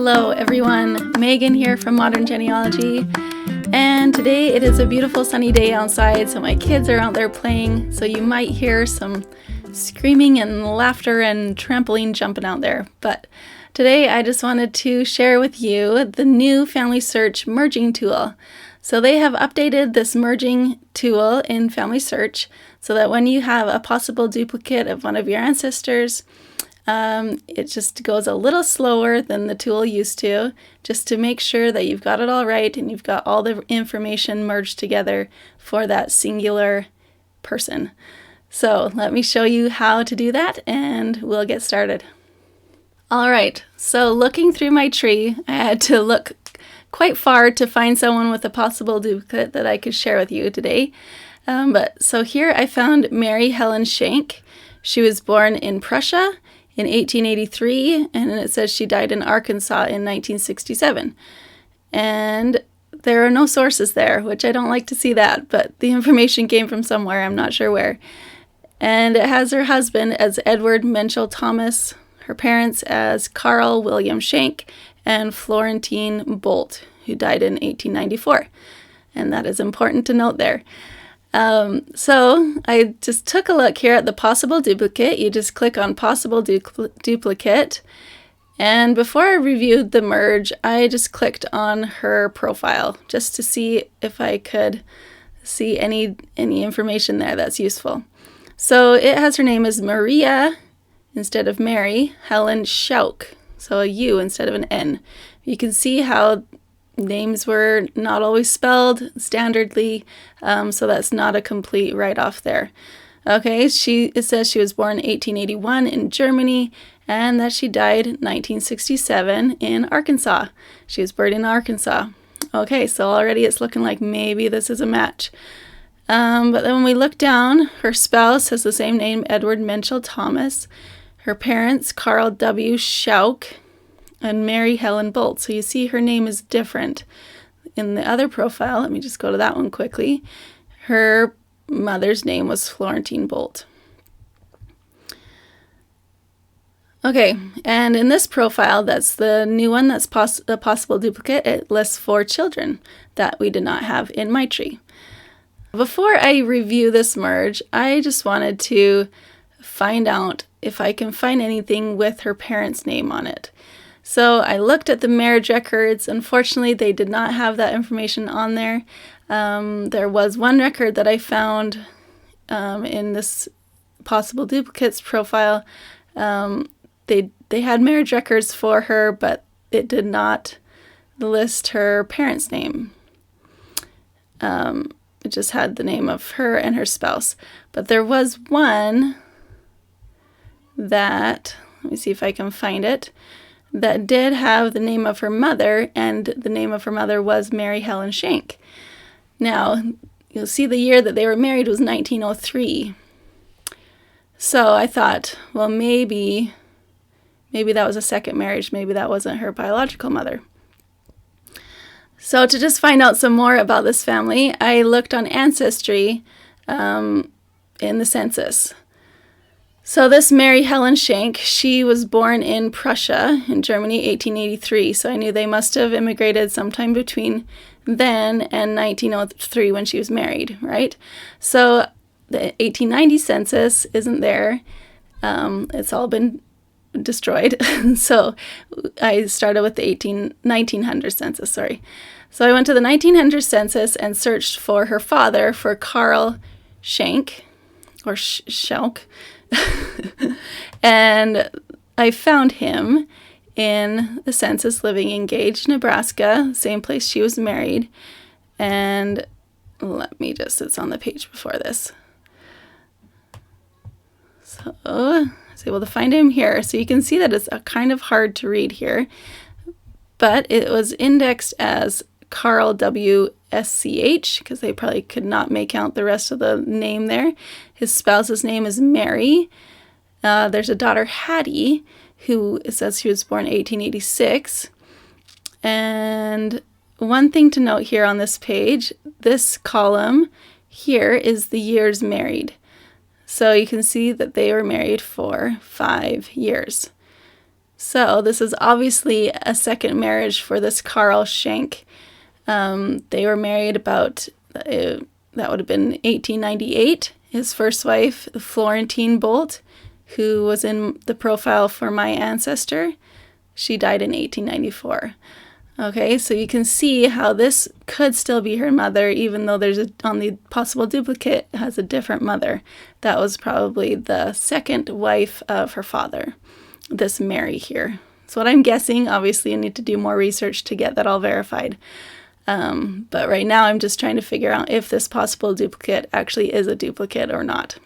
Hello everyone, Megan here from Modern Genealogy, and today it is a beautiful sunny day outside, so my kids are out there playing, so you might hear some screaming and laughter and trampoline jumping out there. But today I just wanted to share with you the new FamilySearch merging tool. So they have updated this merging tool in FamilySearch so that when you have a possible duplicate of one of your ancestors, it just goes a little slower than the tool used to, just to make sure that you've got it all right and you've got all the information merged together for that singular person. So let me show you how to do that and we'll get started. All right, so looking through my tree, I had to look quite far to find someone with a possible duplicate that I could share with you today. So here I found Mary Helen Schenk. She was born in Prussia in 1883, and it says she died in Arkansas in 1967. And there are no sources there, which I don't like to see that, but the information came from somewhere, I'm not sure where. And it has her husband as Edward Menschel Thomas, her parents as Carl William Schenk, and Florentine Bolt, who died in 1894. And that is important to note there. So I just took a look here at the possible duplicate. You just click on possible duplicate. And before I reviewed the merge, I just clicked on her profile just to see if I could see any information there that's useful. So it has her name as Maria instead of Mary Helen Schauk. So a U instead of an N. You can see how names were not always spelled standardly, so that's not a complete write-off there. Okay, it says she was born in 1881 in Germany and that she died in 1967 in Arkansas. She was born in Arkansas. Okay, so already it's looking like maybe this is a match. But then when we look down, her spouse has the same name, Edward Menschel Thomas. Her parents, Carl W. Schauk and Mary Helen Bolt. So you see her name is different. In the other profile, let me just go to that one quickly. Her mother's name was Florentine Bolt. Okay, and in this profile, that's the new one, that's a possible duplicate. It lists 4 children that we did not have in my tree. Before I review this merge, I just wanted to find out if I can find anything with her parents' name on it. So I looked at the marriage records. Unfortunately, they did not have that information on there. There was one record that I found in this possible duplicates profile. They had marriage records for her, but it did not list her parents' name. It just had the name of her and her spouse. But there was one that, let me see if I can find it, that did have the name of her mother, and the name of her mother was Mary Helen Schenk. Now, you'll see the year that they were married was 1903. So I thought, well, maybe that was a second marriage. Maybe that wasn't her biological mother. So to just find out some more about this family, I looked on Ancestry in the census. So this Mary Helen Schenk, she was born in Prussia in Germany, 1883. So I knew they must have immigrated sometime between then and 1903 when she was married, right? So the 1890 census isn't there. It's all been destroyed. So I started with the 1900 census, sorry. So I went to the 1900 census and searched for her father, for Carl Schenk, or Schauk. And I found him in the census living in Gage, Nebraska, same place she was married. And it's on the page before this. So I was able to find him here. So you can see that it's kind of hard to read here, but it was indexed as Carl W. SCH, because they probably could not make out the rest of the name there. His spouse's name is Mary. There's a daughter, Hattie, who it says she was born in 1886. And one thing to note here on this page, this column here is the years married. So you can see that they were married for 5 years. So this is obviously a second marriage for this Carl Schenk. They were married about, that would have been 1898. His first wife, Florentine Bolt, who was in the profile for my ancestor, she died in 1894. Okay, so you can see how this could still be her mother, even though on the possible duplicate has a different mother. That was probably the second wife of her father, this Mary here. So what I'm guessing, obviously I need to do more research to get that all verified. But right now I'm just trying to figure out if this possible duplicate actually is a duplicate or not.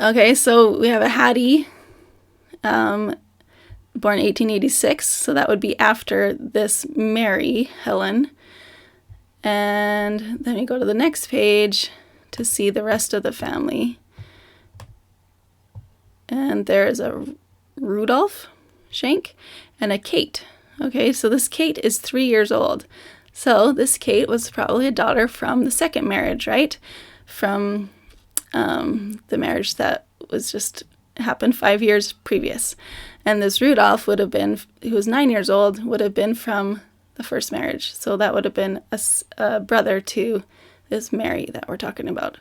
Okay, so we have a Hattie, born 1886, so that would be after this Mary Helen. And then we go to the next page to see the rest of the family. And there's a Rudolph Schenk and a Kate. Okay, so this Kate is 3 years old. So this Kate was probably a daughter from the second marriage, right? From the marriage that was just happened 5 years previous. And this Rudolph would have been, who was 9 years old, would have been from the first marriage. So that would have been a brother to this Mary that we're talking about.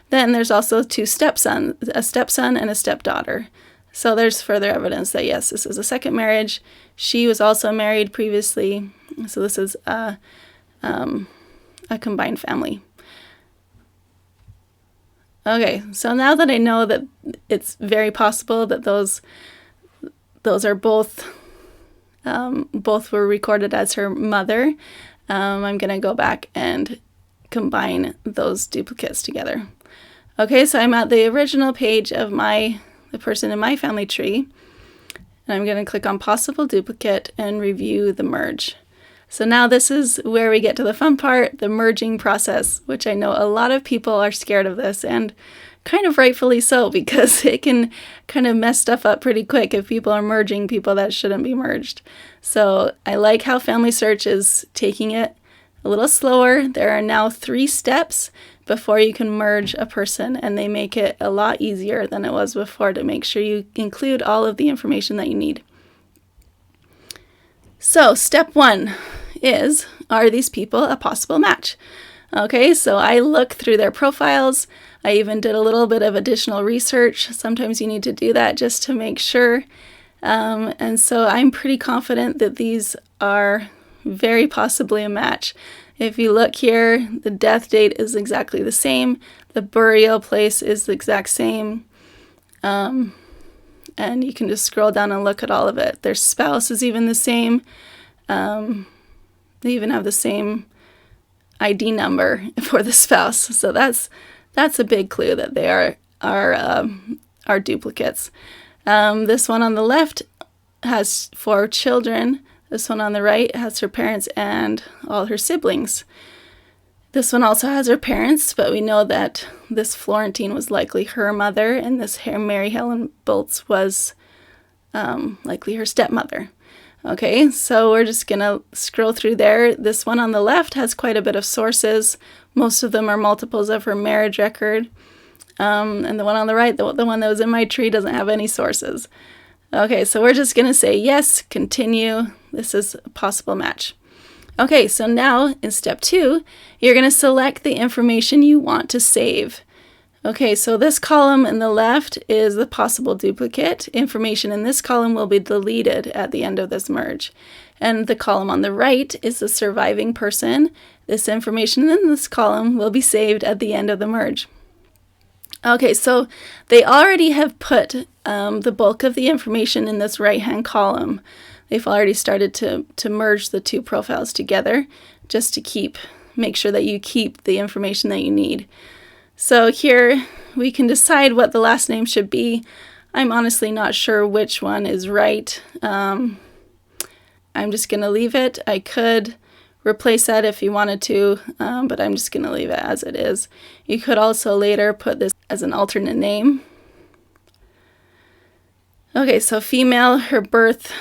Then there's also two stepsons, a stepson and a stepdaughter. So there's further evidence that yes, this is a second marriage. She was also married previously. So this is a combined family. Okay, so now that I know that it's very possible that those are both were recorded as her mother, I'm going to go back and combine those duplicates together. Okay, so I'm at the original page of the person in my family tree, and I'm going to click on possible duplicate and review the merge. So now this is where we get to the fun part, the merging process, which I know a lot of people are scared of this, and kind of rightfully so, because it can kind of mess stuff up pretty quick if people are merging people that shouldn't be merged. So I like how FamilySearch is taking it a little slower. There are now 3 steps before you can merge a person, and they make it a lot easier than it was before to make sure you include all of the information that you need. So step 1 is, are these people a possible match? Okay, so I look through their profiles. I even did a little bit of additional research. Sometimes you need to do that just to make sure. And so I'm pretty confident that these are very possibly a match. If you look here, the death date is exactly the same. The burial place is the exact same. And you can just scroll down and look at all of it. Their spouse is even the same. They even have the same ID number for the spouse. So that's a big clue that they are duplicates. This one on the left has 4 children. This one on the right has her parents and all her siblings. This one also has her parents, but we know that this Florentine was likely her mother, and this Mary Helen Bolts was likely her stepmother. Okay, so we're just going to scroll through there. This one on the left has quite a bit of sources. Most of them are multiples of her marriage record. And the one on the right, the one that was in my tree, doesn't have any sources. Okay, so we're just going to say yes, continue. This is a possible match. Okay, so now in step 2, you're going to select the information you want to save. Okay, so this column in the left is the possible duplicate. Information in this column will be deleted at the end of this merge. And the column on the right is the surviving person. This information in this column will be saved at the end of the merge. Okay, so they already have put the bulk of the information in this right-hand column. They've already started to merge the 2 profiles together just to make sure that you keep the information that you need. So here we can decide what the last name should be. I'm honestly not sure which one is right. I'm just going to leave it. I could replace that if you wanted to, but I'm just going to leave it as it is. You could also later put this as an alternate name. Okay, so female, her birth,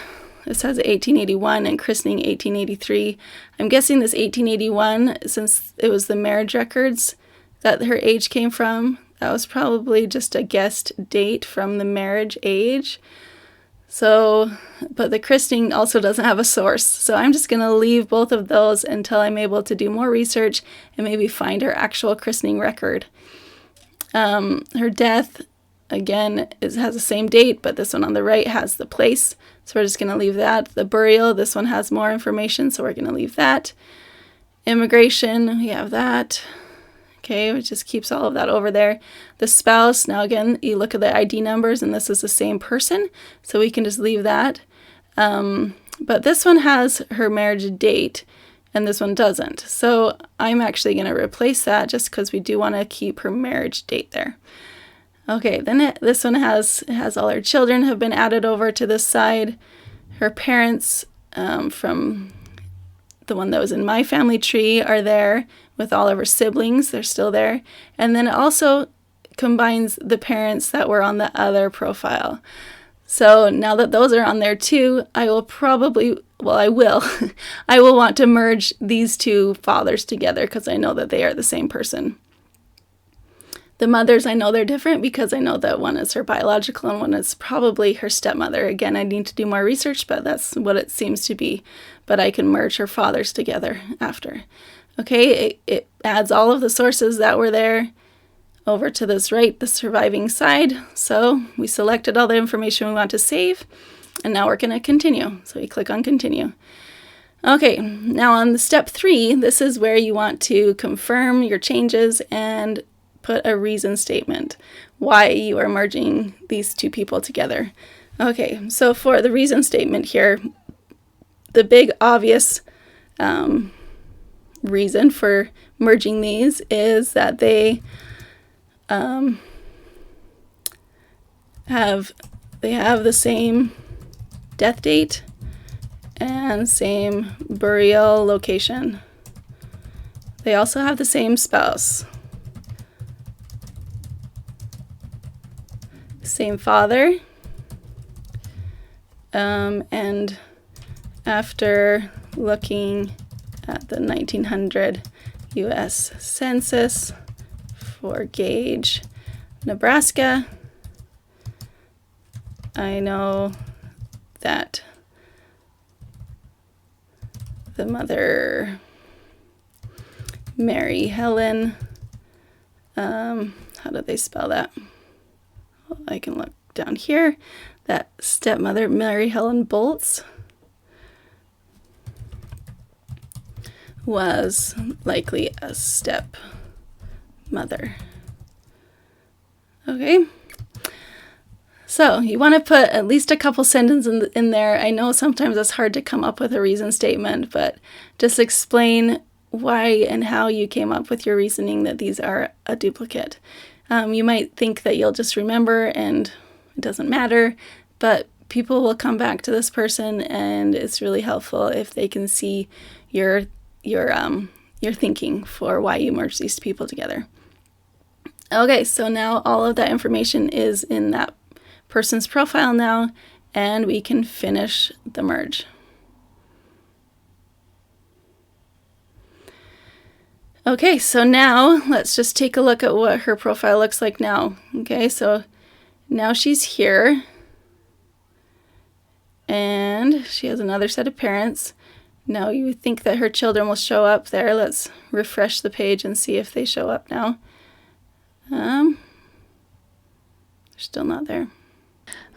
this has 1881 and christening 1883. I'm guessing this 1881, since it was the marriage records that her age came from, that was probably just a guessed date from the marriage age. So, but the christening also doesn't have a source. So I'm just going to leave both of those until I'm able to do more research and maybe find her actual christening record. Her death, again, has the same date, but this one on the right has the place. So we're just going to leave that. The burial, this one has more information, so we're going to leave that. Immigration, we have that. Okay, it just keeps all of that over there. The spouse, now again, you look at the ID numbers and this is the same person, so we can just leave that. But this one has her marriage date and this one doesn't. So I'm actually going to replace that just because we do want to keep her marriage date there. Okay, then this one has all her children have been added over to this side. Her parents from the one that was in my family tree are there with all of her siblings. They're still there. And then it also combines the parents that were on the other profile. So now that those are on there too, I will I will want to merge these two fathers together because I know that they are the same person. The mothers, I know they're different because I know that one is her biological and one is probably her stepmother. Again, I need to do more research, but that's what it seems to be. But I can merge her fathers together after. Okay, it adds all of the sources that were there over to this right, the surviving side. So we selected all the information we want to save, and now we're going to continue. So we click on continue. Okay, now on step 3, this is where you want to confirm your changes and put a reason statement why you are merging these two people together. Okay, so for the reason statement here, the big obvious reason for merging these is that they have the same death date and same burial location. They also have the same spouse. Same father, and after looking at the 1900 U.S. Census for Gage, Nebraska, I know that the mother, Mary Helen, how do they spell that? I can look down here. That stepmother, Mary Helen Bolts, was likely a stepmother. Okay. So you want to put at least a couple sentences in there. I know sometimes it's hard to come up with a reason statement, but just explain why and how you came up with your reasoning that these are a duplicate. You might think that you'll just remember and it doesn't matter, but people will come back to this person, and it's really helpful if they can see your thinking for why you merge these people together. Okay, so now all of that information is in that person's profile now, and we can finish the merge. Okay, so now let's just take a look at what her profile looks like now. Okay, so now she's here, and she has another set of parents. Now you think that her children will show up there. Let's refresh the page and see if they show up now. They're still not there.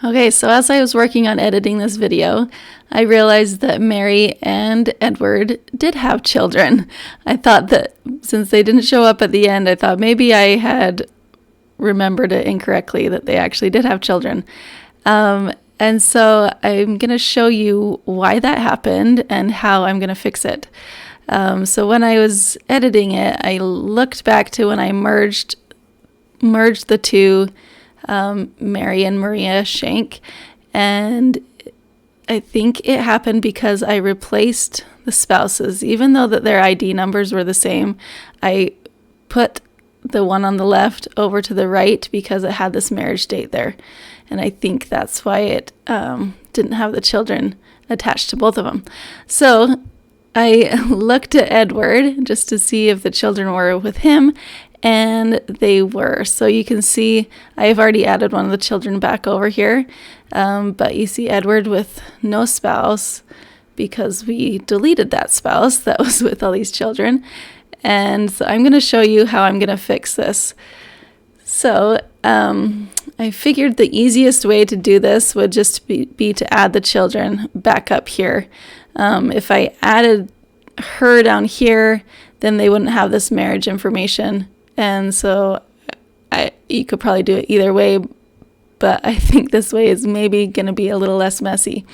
Okay, so as I was working on editing this video, I realized that Mary and Edward did have children. I thought that since they didn't show up at the end, I thought maybe I had remembered it incorrectly, that they actually did have children. And so I'm going to show you why that happened and how I'm going to fix it. So when I was editing it, I looked back to when I merged the two, Mary and Maria Shank, and I think it happened because I replaced the spouses. Even though that their ID numbers were the same, I put the one on the left over to the right because it had this marriage date there, and I think that's why it didn't have the children attached to both of them. So I looked at Edward just to see if the children were with him, and they were. So you can see I've already added one of the children back over here. But you see Edward with no spouse because we deleted that spouse that was with all these children. And so I'm going to show you how I'm going to fix this. So I figured the easiest way to do this would just be to add the children back up here. If I added her down here, then they wouldn't have this marriage information. And so you could probably do it either way, but I think this way is maybe going to be a little less messy.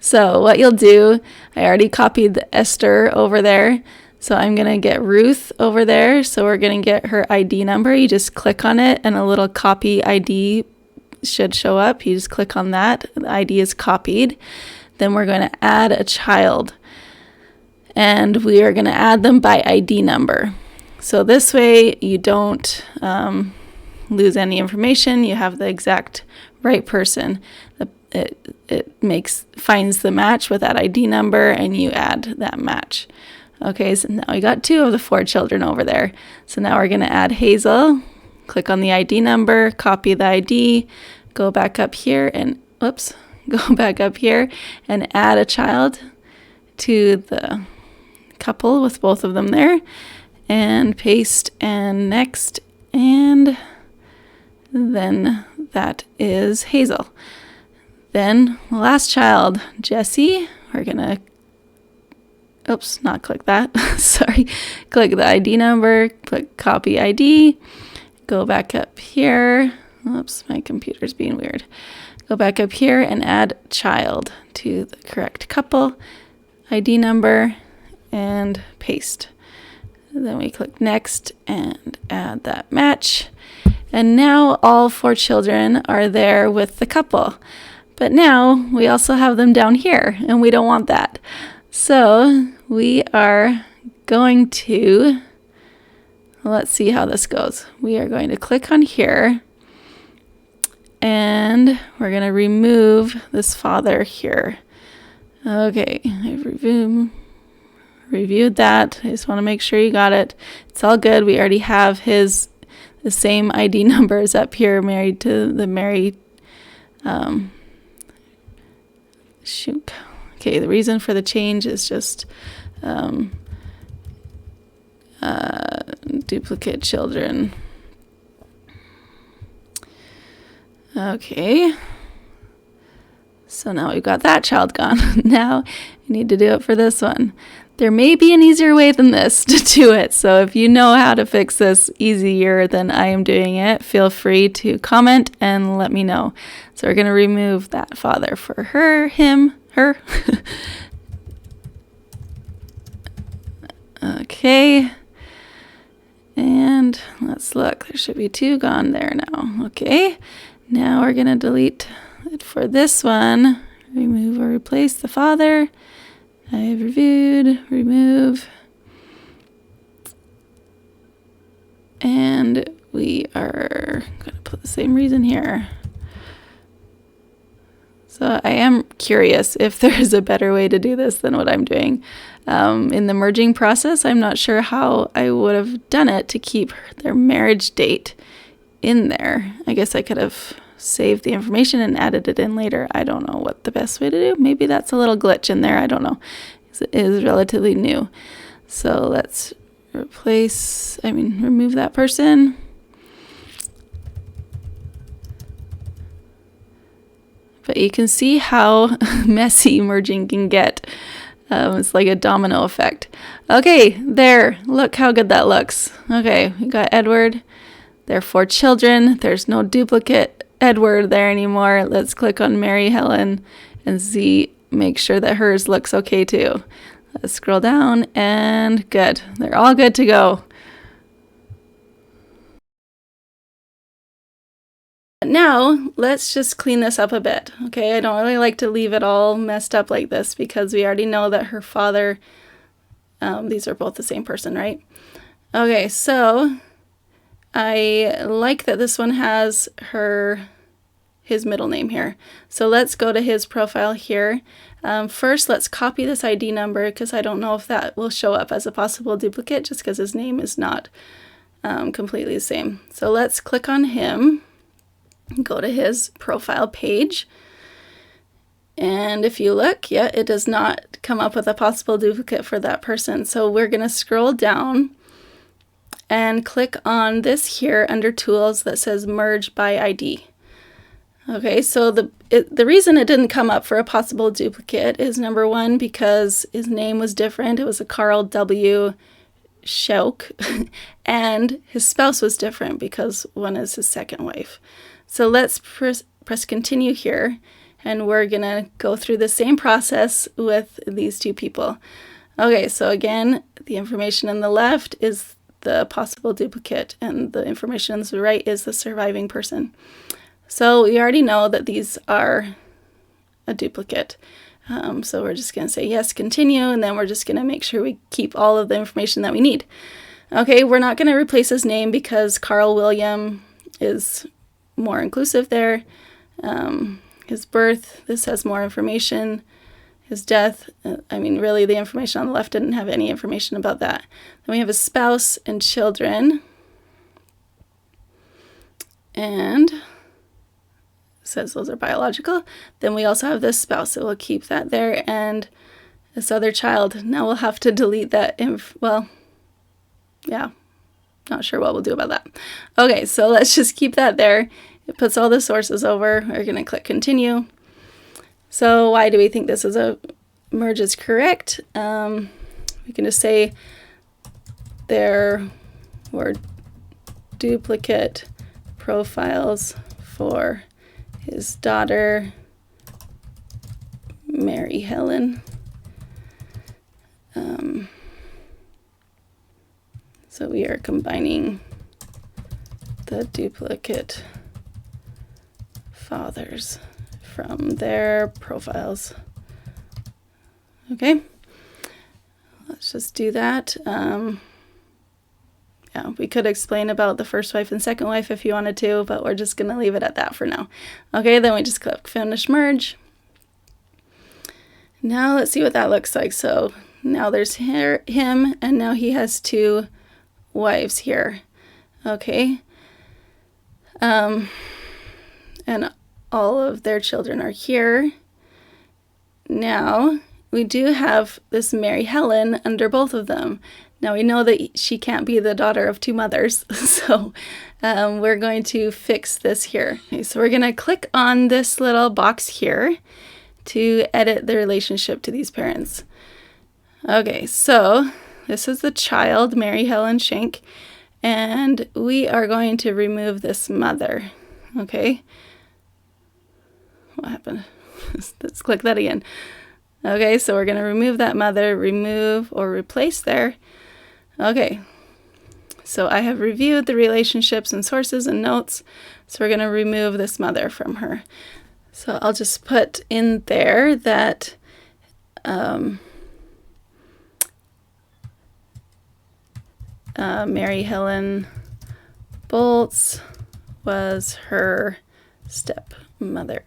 So what you'll do, I already copied the Esther over there. So I'm going to get Ruth over there. So we're going to get her ID number. You just click on it and a little copy ID should show up. You just click on that. The ID is copied. Then we're going to add a child. And we are going to add them by ID number. So this way you don't lose any information. You have the exact right person. It finds the match with that ID number and you add that match. Okay, so now we got 2 of the 4 children over there. So now we're going to add Hazel. Click on the ID number, copy the ID, go back up here and, go back up here and add a child to the couple with both of them there. And paste and next. And then that is Hazel. Then the last child, Jessie, we're going to not click that. Sorry. Click the ID number, click copy ID, go back up here. My computer's being weird. Go back up here and add child to the correct couple, ID number, and paste. Then we click next and add that match. And now all 4 children are there with the couple. But now we also have them down here and we don't want that. So we are going to, let's see how this goes. We are going to click on here and we're going to remove this father here. Okay, I've reviewed that. I just want to make sure you got it. It's all good. We already have the same ID numbers up here, married to the Mary. Okay, the reason for the change is just duplicate children. Okay. So now we've got that child gone. Now we need to do it for this one. There may be an easier way than this to do it. So if you know how to fix this easier than I am doing it, feel free to comment and let me know. So we're going to remove that father for her. Okay. And let's look. There should be 2 gone there now. Okay. Now we're going to delete it for this one. Remove or replace the father. I've reviewed, remove. And we are going to put the same reason here. So I am curious if there is a better way to do this than what I'm doing. In the merging process, I'm not sure how I would have done it to keep their marriage date in there. I guess I could have saved the information and added it in later. I don't know what the best way to do. Maybe that's a little glitch in there. I don't know. It is relatively new. So let's remove that person. But you can see how messy merging can get. It's like a domino effect. Okay, there. Look how good that looks. Okay, we got Edward. There are 4 children. There's no duplicate Edward there anymore. Let's click on Mary Helen and make sure that hers looks okay too. Let's scroll down and good. They're all good to go. Now, let's just clean this up a bit. Okay, I don't really like to leave it all messed up like this because we already know that her father, these are both the same person, right? Okay, so I like that this one has his middle name here. So let's go to his profile here. First, let's copy this ID number because I don't know if that will show up as a possible duplicate just because his name is not completely the same. So let's click on him. Go to his profile page. And if you look, yeah, it does not come up with a possible duplicate for that person. So we're going to scroll down and click on this here under Tools that says Merge by ID. Okay, so the reason it didn't come up for a possible duplicate is, number one, because his name was different. It was a Carl W. Schauk, and his spouse was different because one is his second wife. So let's press continue here, and we're going to go through the same process with these two people. Okay, so again, the information on the left is the possible duplicate, and the information on the right is the surviving person. So we already know that these are a duplicate. So we're just going to say yes, continue, and then we're just going to make sure we keep all of the information that we need. Okay, we're not going to replace his name because Carl William is more inclusive there. His birth, this has more information. His death, really the information on the left didn't have any information about that. Then we have his spouse and children. And says those are biological. Then we also have this spouse, so we'll keep that there, and this other child. Now we'll have to delete that. Not sure what we'll do about that. Okay, so let's just keep that there. It puts all the sources over. We're going to click continue. So why do we think this is a merge is correct? We can just say there were duplicate profiles for his daughter, Mary Helen. So we are combining the duplicate fathers from their profiles. Okay, let's just do that. We could explain about the first wife and second wife if you wanted to, but we're just going to leave it at that for now. Okay, then we just click Finish Merge. Now let's see what that looks like. So now there's him, and now he has two wives here. Okay. And all of their children are here. Now we do have this Mary Helen under both of them. Now we know that she can't be the daughter of two mothers, so we're going to fix this here. Okay, so we're going to click on this little box here to edit the relationship to these parents. Okay, so this is the child, Mary Helen Shank, and we are going to remove this mother. Okay, what happened? Let's click that again. Okay, so we're going to remove that mother, remove or replace there. Okay, so I have reviewed the relationships and sources and notes, so we're going to remove this mother from her. So I'll just put in there that Mary Helen Bolts was her stepmother.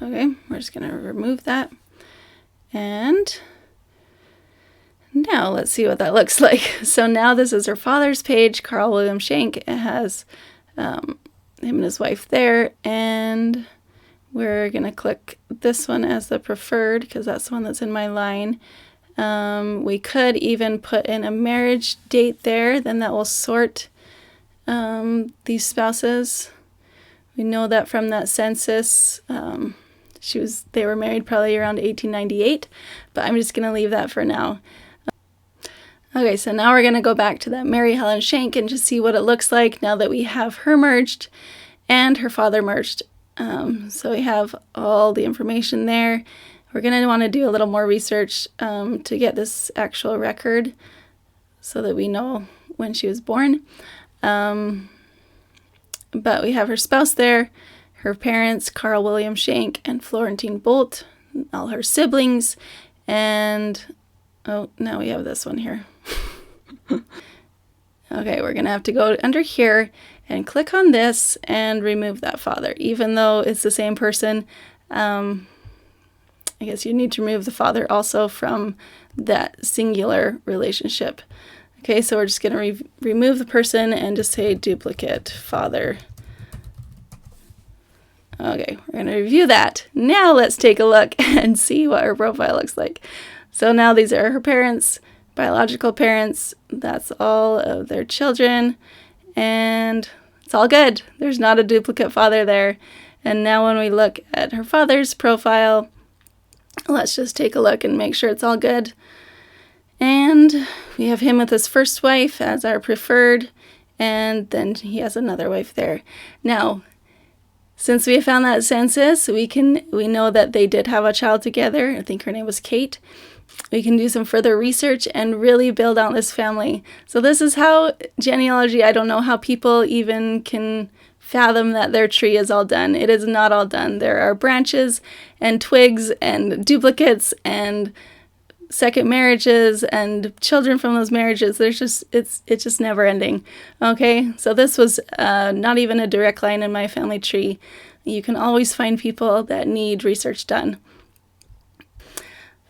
Okay, we're just going to remove that. And now let's see what that looks like. So now this is her father's page, Carl William Shank. It has him and his wife there, and we're going to click this one as the preferred because that's the one that's in my line. We could even put in a marriage date there, then that will sort these spouses. We know that from that census. They were married probably around 1898, but I'm just going to leave that for now. Okay, so now we're going to go back to that Mary Helen Shank and just see what it looks like now that we have her merged and her father merged. So we have all the information there. We're going to want to do a little more research to get this actual record so that we know when she was born. But we have her spouse there, her parents, Carl William Shank and Florentine Bolt, all her siblings, and now we have this one here. Okay, we're going to have to go under here and click on this and remove that father. Even though it's the same person, I guess you need to remove the father also from that singular relationship. Okay, so we're just going to remove the person and just say duplicate father Okay, we're going to review that. Now let's take a look and see what her profile looks like. So now these are her parents, biological parents. That's all of their children. And it's all good. There's not a duplicate father there. And now when we look at her father's profile, let's just take a look and make sure it's all good. And we have him with his first wife as our preferred, and then he has another wife there. Now, since we found that census, we know that they did have a child together. I think her name was Kate. We can do some further research and really build out this family. So this is how genealogy, I don't know how people even can fathom that their tree is all done. It is not all done. There are branches and twigs and duplicates and second marriages and children from those marriages. It's just never ending. Okay, so this was not even a direct line in my family tree. You can always find people that need research done.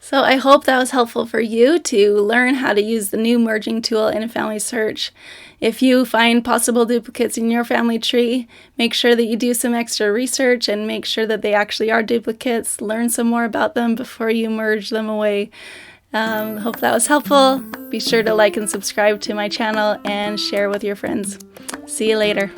So I hope that was helpful for you to learn how to use the new merging tool in FamilySearch. If you find possible duplicates in your family tree, make sure that you do some extra research and make sure that they actually are duplicates. Learn some more about them before you merge them away. Hope that was helpful. Be sure to like and subscribe to my channel and share with your friends. See you later.